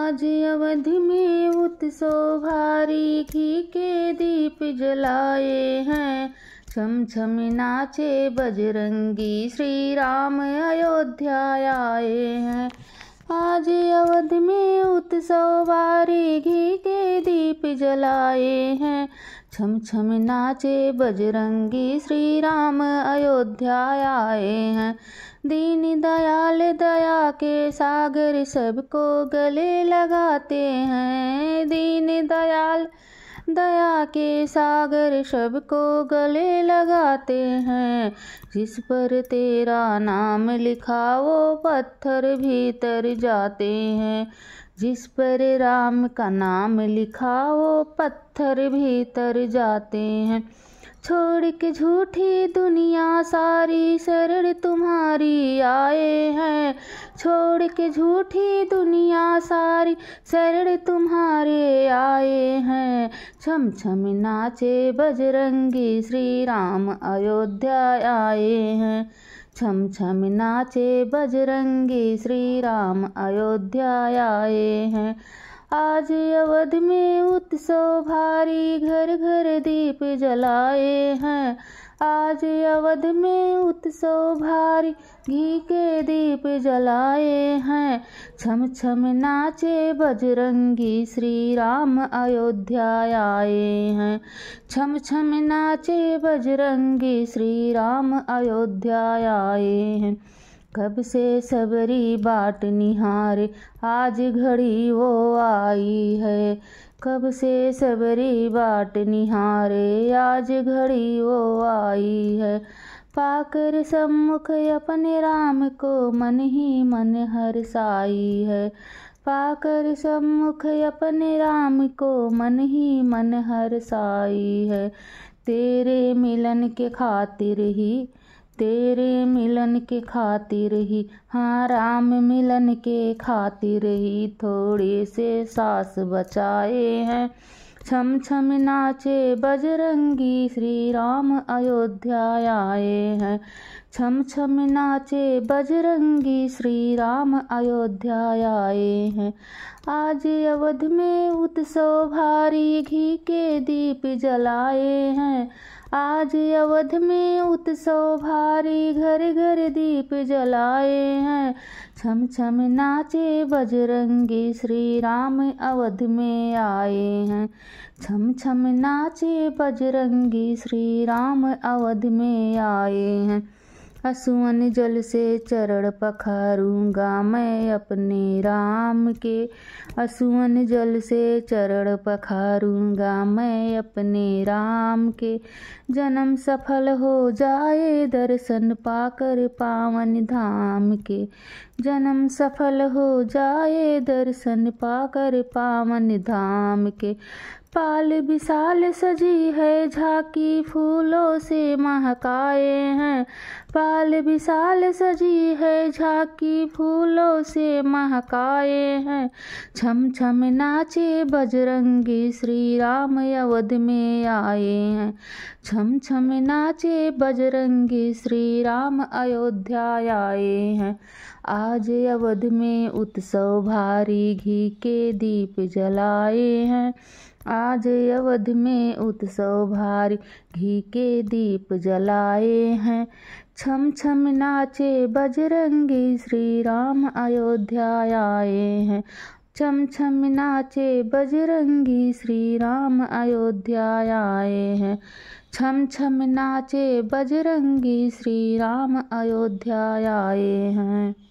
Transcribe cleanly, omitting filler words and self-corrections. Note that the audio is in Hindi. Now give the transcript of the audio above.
आज अवध में उत्सव भारी, घी के दीप जलाए हैं। छम छम नाचे बजरंगी, श्री राम अयोध्या आए हैं। आज अवध में उत्सव भारी, घी के दीप जलाए हैं। छम छम नाचे बजरंगी, श्री राम अयोध्या आए हैं। दीन दयाल दया के सागर, सबको गले लगाते हैं। दीन दयाल दया के सागर, सबको गले लगाते हैं। जिस पर तेरा नाम लिखा, वो पत्थर भीतर जाते हैं। जिस पर राम का नाम लिखा, वो पत्थर भीतर जाते हैं। छोड़ के झूठी दुनिया सारी, शरण तुम्हारी आए हैं। छोड़ के झूठी दुनिया सारी, शरण तुम्हारे आए हैं। छम छम नाचे बजरंगी, श्री राम अयोध्या आए हैं। छम छम नाचे बजरंगी, श्री राम अयोध्या आए हैं। आज अवध में उत्सव भारी, घर घर दीप जलाए हैं। आज अवध में उत्सव भारी, घी के दीप जलाए हैं। छम छम नाचे बजरंगी, श्री राम अयोध्या आए हैं। छम छम नाचे बजरंगी, श्री राम अयोध्या आए हैं। कब से सबरी बाट निहारे, आज घड़ी वो आई है। कब से सबरी बाट निहारे, आज घड़ी वो आई है। पाकर सम्मुख अपने राम को, मन ही मन हर्षाई है। पाकर सम्मुख अपने राम को, मन ही मन हर्षाई है। तेरे मिलन के खातिर ही, तेरे मिलन के खातिर ही, हाँ राम मिलन के खातिर ही, थोड़े से सांस बचाए हैं। छम छम नाचे बजरंगी, श्री राम अयोध्या आए हैं। छम छम नाचे बजरंगी, श्री राम अयोध्या आए हैं। आज अवध में उत्सव भारी, घी के दीप जलाए हैं। आज अवध में उत्सव भारी, घर घर दीप जलाए हैं। छम छम नाचे बजरंगी, श्री राम अवध में आए हैं। छम छम नाचे बजरंगी, श्री राम अवध में आए हैं। असुवन जल से चरण पखारूंगा मैं अपने राम के। असुवन जल से चरण पखारूंगा मैं अपने राम के। जन्म सफल हो जाए, दर्शन पाकर पावन धाम के। जन्म सफल हो जाए, दर्शन पाकर पावन धाम के। पाल विशाल सजी है, झांकी फूलों से महकाए हैं। पाल विशाल सजी है, झांकी फूलों से महकाए हैं। छम छम नाचे बजरंगी, श्री राम अवध में आए हैं। छम छम नाचे बजरंगी, श्री राम अयोध्या आए हैं। आज अवध में उत्सव भारी, घी के दीप जलाए हैं। आज अवध में उत्सव भारी, घी के दीप जलाए हैं। छम छम नाचे बजरंगी, श्री राम अयोध्या आए हैं। छम छम नाचे बजरंगी, श्री राम अयोध्या आए हैं। छम छम नाचे बजरंगी, श्री राम अयोध्या आए हैं।